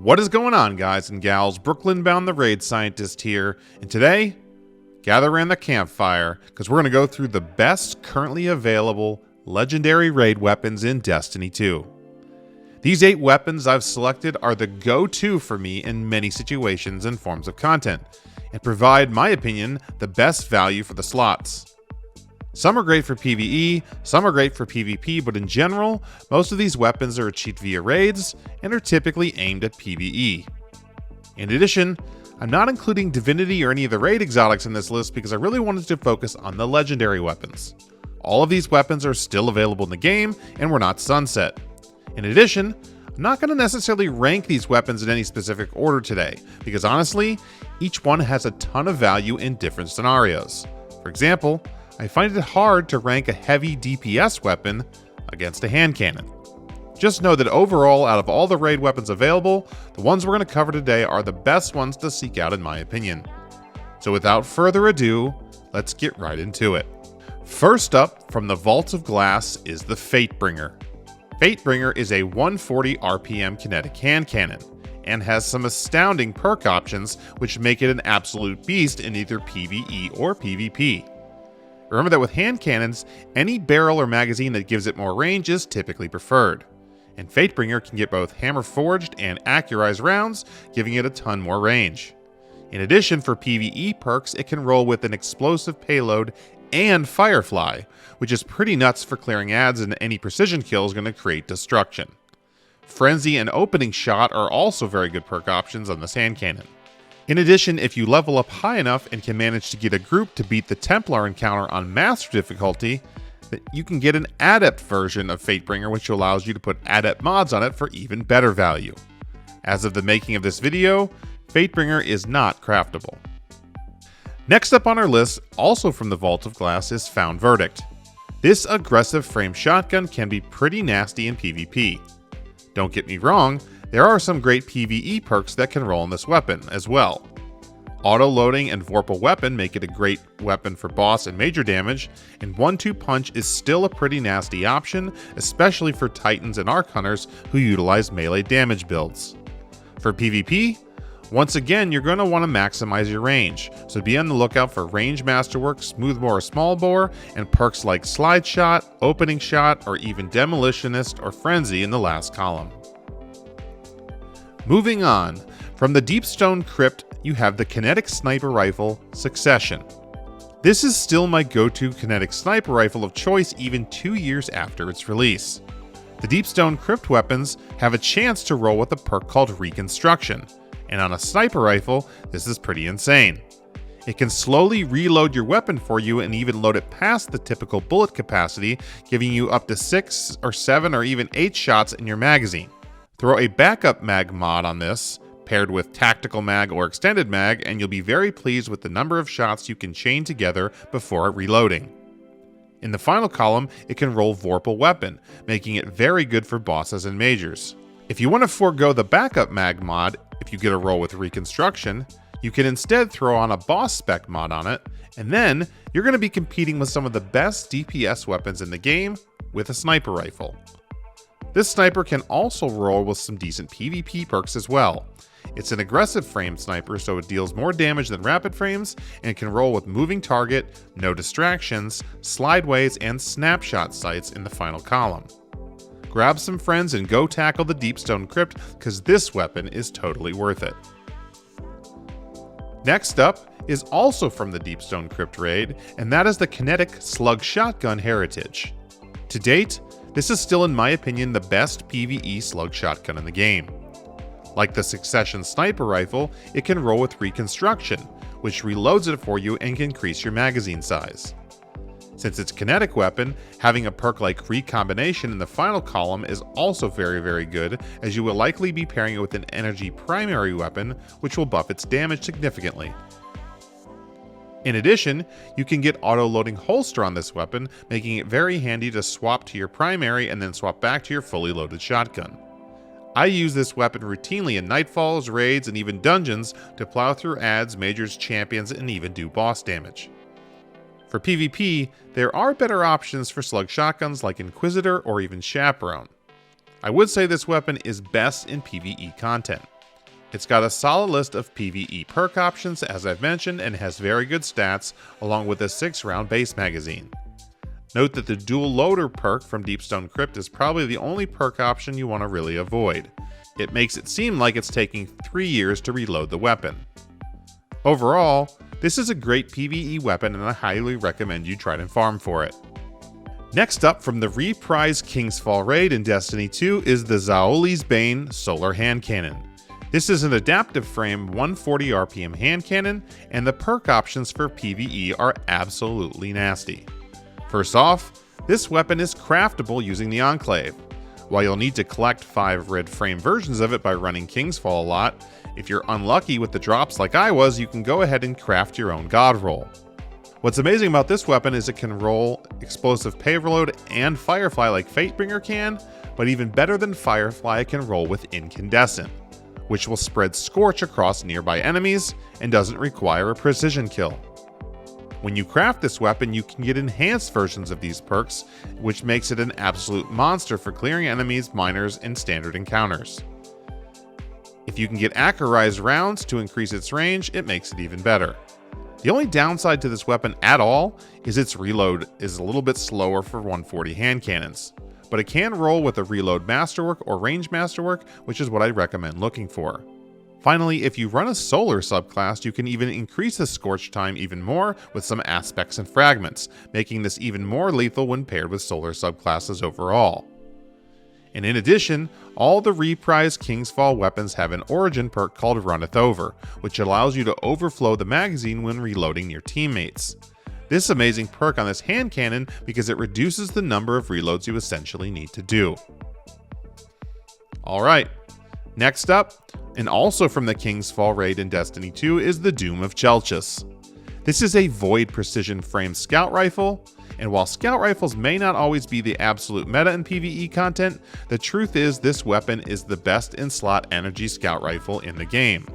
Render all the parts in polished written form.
What is going on, guys and gals? Brooklyn bound the raid scientist here, and today, gather around the campfire because we're going to go through the best currently available legendary raid weapons in Destiny 2. These 8 weapons I've selected are the go-to for me in many situations and forms of content, and provide, my opinion, the best value for the slots. Some are great for PvE, some are great for PvP, but in general, most of these weapons are achieved via raids and are typically aimed at PvE. In addition, I'm not including Divinity or any of the raid exotics in this list because I really wanted to focus on the legendary weapons. All of these weapons are still available in the game and were not sunset. In addition, I'm not going to necessarily rank these weapons in any specific order today, because honestly, each one has a ton of value in different scenarios. For example, I find it hard to rank a heavy DPS weapon against a hand cannon. Just know that overall, out of all the raid weapons available, the ones we're going to cover today are the best ones to seek out in my opinion. So without further ado, let's get right into it. First up, from the Vault of Glass is the Fatebringer. Fatebringer is a 140 RPM kinetic hand cannon, and has some astounding perk options which make it an absolute beast in either PvE or PvP. Remember that with hand cannons, any barrel or magazine that gives it more range is typically preferred, and Fatebringer can get both hammer forged and accurized rounds, giving it a ton more range. In addition, for PvE perks, it can roll with an explosive payload and Firefly, which is pretty nuts for clearing ads, and any precision kill is going to create destruction. Frenzy and Opening Shot are also very good perk options on this hand cannon. In addition, if you level up high enough and can manage to get a group to beat the Templar encounter on Master difficulty, that you can get an Adept version of Fatebringer, which allows you to put Adept mods on it for even better value. As of the making of this video, Fatebringer is not craftable. Next up on our list, also from the Vault of Glass, is Found Verdict. This aggressive frame shotgun can be pretty nasty in PvP. Don't get me wrong, there are some great PvE perks that can roll on this weapon as well. Auto-loading and Vorpal Weapon make it a great weapon for boss and major damage, and 1-2 Punch is still a pretty nasty option, especially for Titans and Arc Hunters who utilize melee damage builds. For PvP, once again, you're going to want to maximize your range, so be on the lookout for Range Masterwork, Smoothbore or Smallbore, and perks like Slide Shot, Opening Shot, or even Demolitionist or Frenzy in the last column. Moving on, from the Deepstone Crypt, you have the Kinetic Sniper Rifle Succession. This is still my go-to kinetic sniper rifle of choice even 2 years after its release. The Deepstone Crypt weapons have a chance to roll with a perk called Reconstruction, and on a sniper rifle, this is pretty insane. It can slowly reload your weapon for you and even load it past the typical bullet capacity, giving you up to 6 or 7 or even 8 shots in your magazine. Throw a backup mag mod on this, paired with tactical mag or extended mag, and you'll be very pleased with the number of shots you can chain together before reloading. In the final column, it can roll Vorpal Weapon, making it very good for bosses and majors. If you want to forego the backup mag mod, if you get a roll with Reconstruction, you can instead throw on a boss spec mod on it, and then you're going to be competing with some of the best DPS weapons in the game with a sniper rifle. This sniper can also roll with some decent PvP perks as well. It's an aggressive frame sniper, so it deals more damage than rapid frames, and can roll with Moving Target, No Distractions, Slideways, and Snapshot sights in the final column. Grab some friends and go tackle the Deepstone Crypt, because this weapon is totally worth it. Next up is also from the Deepstone Crypt raid, and that is the Kinetic Slug Shotgun Heritage. To date, this is still in my opinion the best PvE slug shotgun in the game. Like the Succession Sniper Rifle, it can roll with Reconstruction, which reloads it for you and can increase your magazine size. Since it's a kinetic weapon, having a perk like Recombination in the final column is also very good, as you will likely be pairing it with an energy primary weapon, which will buff its damage significantly. In addition, you can get auto-loading holster on this weapon, making it very handy to swap to your primary and then swap back to your fully loaded shotgun. I use this weapon routinely in Nightfalls, raids, and even dungeons to plow through ads, majors, champions, and even do boss damage. For PvP, there are better options for slug shotguns like Inquisitor or even Chaperone. I would say this weapon is best in PvE content. It's got a solid list of PvE perk options, as I've mentioned, and has very good stats, along with a 6-round base magazine. Note that the dual loader perk from Deepstone Crypt is probably the only perk option you want to really avoid. It makes it seem like it's taking 3 years to reload the weapon. Overall, this is a great PvE weapon and I highly recommend you try and farm for it. Next up from the reprised Kingsfall raid in Destiny 2 is the Zaouli's Bane Solar Hand Cannon. This is an adaptive frame 140 RPM hand cannon, and the perk options for PvE are absolutely nasty. First off, this weapon is craftable using the Enclave. While you'll need to collect 5 red frame versions of it by running Kingsfall a lot, if you're unlucky with the drops like I was, you can go ahead and craft your own god roll. What's amazing about this weapon is it can roll explosive payload and Firefly like Fatebringer can, but even better than Firefly, it can roll with Incandescent, which will spread scorch across nearby enemies and doesn't require a precision kill. When you craft this weapon, you can get enhanced versions of these perks, which makes it an absolute monster for clearing enemies, miners, and standard encounters. If you can get accurized rounds to increase its range, it makes it even better. The only downside to this weapon at all is its reload is a little bit slower for 140 hand cannons, but it can roll with a reload masterwork or range masterwork, which is what I recommend looking for. Finally, if you run a solar subclass, you can even increase the scorch time even more with some aspects and fragments, making this even more lethal when paired with solar subclasses overall. And in addition, all the reprised Kingsfall weapons have an origin perk called Runneth Over, which allows you to overflow the magazine when reloading your teammates. This amazing perk on this hand cannon because it reduces the number of reloads you essentially need to do. Alright, next up, and also from the Kingsfall raid in Destiny 2 is the Doom of Chelchis. This is a void precision frame scout rifle, and while scout rifles may not always be the absolute meta in PvE content, the truth is this weapon is the best in slot energy scout rifle in the game.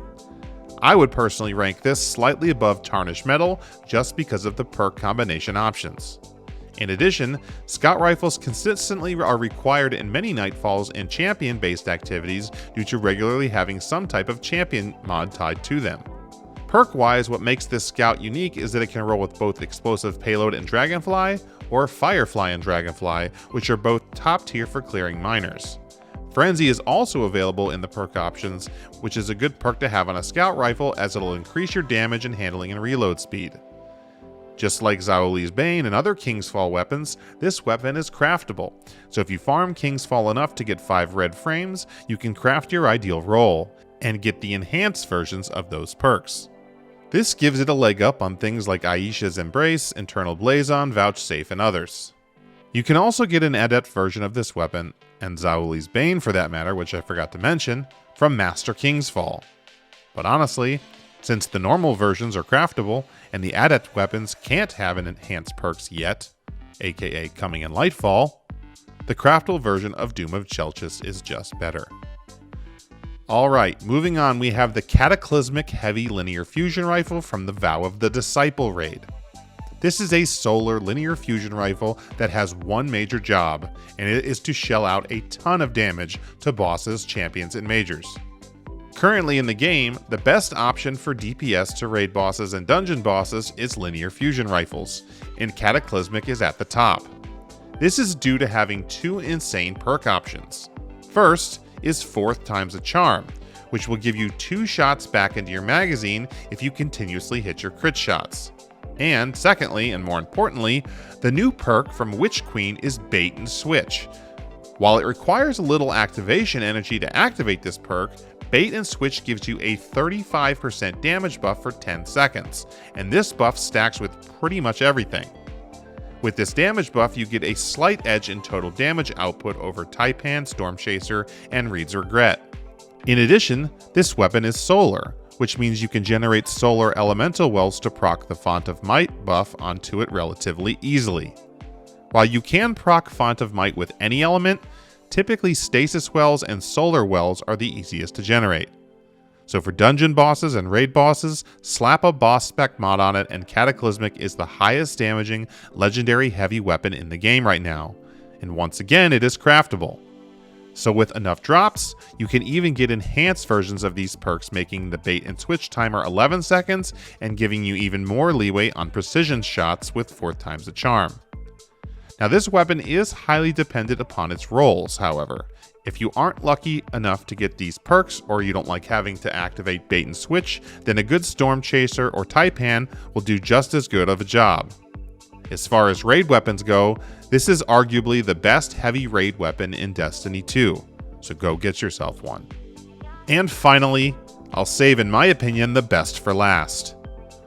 I would personally rank this slightly above Tarnished Metal just because of the perk combination options. In addition, scout rifles consistently are required in many Nightfalls and champion-based activities due to regularly having some type of champion mod tied to them. Perk-wise, what makes this scout unique is that it can roll with both Explosive Payload and Dragonfly, or Firefly and Dragonfly, which are both top tier for clearing miners. Frenzy is also available in the perk options, which is a good perk to have on a scout rifle as it'll increase your damage and handling and reload speed. Just like Zaouli's Bane and other Kingsfall weapons, this weapon is craftable, so if you farm Kingsfall enough to get 5 red frames, you can craft your ideal roll, and get the enhanced versions of those perks. This gives it a leg up on things like Aisha's Embrace, Internal Blazon, Vouchsafe, and others. You can also get an adept version of this weapon, and Zaouli's Bane for that matter, which I forgot to mention, from Master Kingsfall. But honestly, since the normal versions are craftable, and the adept weapons can't have an enhanced perks yet, aka coming in Lightfall, the craftable version of Doom of Chelchis is just better. Alright, moving on, we have the Cataclysmic Heavy Linear Fusion Rifle from the Vow of the Disciple raid. This is a solar linear fusion rifle that has one major job, and it is to shell out a ton of damage to bosses, champions, and majors. Currently in the game, the best option for DPS to raid bosses and dungeon bosses is linear fusion rifles, and Cataclysmic is at the top. This is due to having 2 insane perk options. First is 4th times a charm, which will give you 2 shots back into your magazine if you continuously hit your crit shots. And secondly, and more importantly, the new perk from Witch Queen is Bait and Switch. While it requires a little activation energy to activate this perk, Bait and Switch gives you a 35% damage buff for 10 seconds, and this buff stacks with pretty much everything. With this damage buff, you get a slight edge in total damage output over Taipan, Storm Chaser, and Reed's Regret. In addition, this weapon is solar, which means you can generate solar elemental wells to proc the Font of Might buff onto it relatively easily. While you can proc Font of Might with any element, typically stasis wells and solar wells are the easiest to generate. So for dungeon bosses and raid bosses, slap a boss spec mod on it and Cataclysmic is the highest damaging legendary heavy weapon in the game right now. And once again, it is craftable. So with enough drops, you can even get enhanced versions of these perks, making the bait and switch timer 11 seconds and giving you even more leeway on precision shots with 4 times the charm. Now this weapon is highly dependent upon its rolls, however. If you aren't lucky enough to get these perks, or you don't like having to activate bait and switch, then a good Storm Chaser or Taipan will do just as good of a job. As far as raid weapons go, this is arguably the best heavy raid weapon in Destiny 2, so go get yourself one. And finally, I'll save in my opinion the best for last.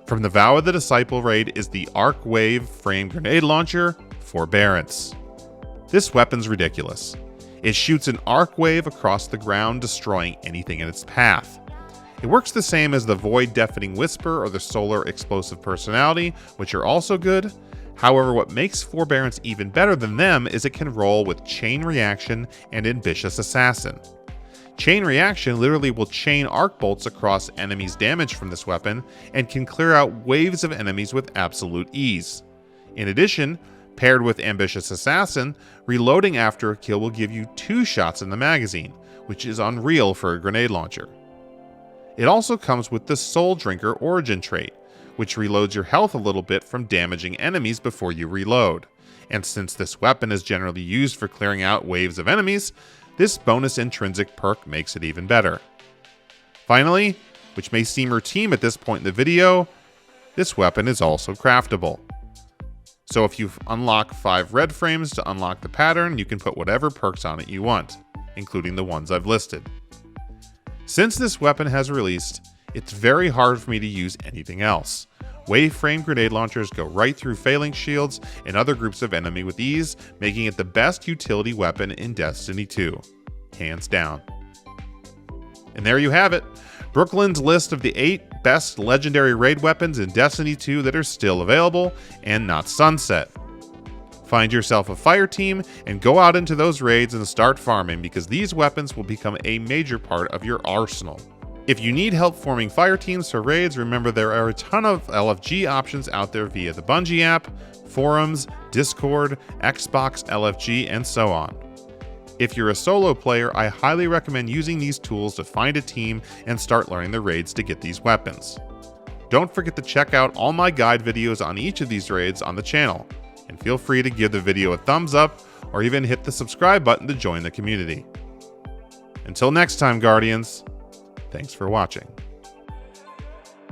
From the Vow of the Disciple raid is the Arc Wave Frame Grenade Launcher, Forbearance. This weapon's ridiculous. It shoots an arc wave across the ground, destroying anything in its path. It works the same as the Void Deafening Whisper or the Solar Explosive Personality, which are also good. However, what makes Forbearance even better than them is it can roll with Chain Reaction and Ambitious Assassin. Chain Reaction literally will chain arc bolts across enemies' damage from this weapon and can clear out waves of enemies with absolute ease. In addition, paired with Ambitious Assassin, reloading after a kill will give you 2 shots in the magazine, which is unreal for a grenade launcher. It also comes with the Soul Drinker Origin trait, which reloads your health a little bit from damaging enemies before you reload. And since this weapon is generally used for clearing out waves of enemies, this bonus intrinsic perk makes it even better. Finally, which may seem routine at this point in the video, this weapon is also craftable. So if you unlock 5 red frames to unlock the pattern, you can put whatever perks on it you want, including the ones I've listed. Since this weapon has released, it's very hard for me to use anything else. Wave frame grenade launchers go right through Phalanx shields and other groups of enemy with ease, making it the best utility weapon in Destiny 2. Hands down. And there you have it, Brooklyn's list of the 8 best legendary raid weapons in Destiny 2 that are still available and not sunset. Find yourself a fire team and go out into those raids and start farming, because these weapons will become a major part of your arsenal. If you need help forming fire teams for raids, remember there are a ton of LFG options out there via the Bungie app, forums, Discord, Xbox LFG, and so on. If you're a solo player, I highly recommend using these tools to find a team and start learning the raids to get these weapons. Don't forget to check out all my guide videos on each of these raids on the channel, and feel free to give the video a thumbs up or even hit the subscribe button to join the community. Until next time, Guardians, thanks for watching.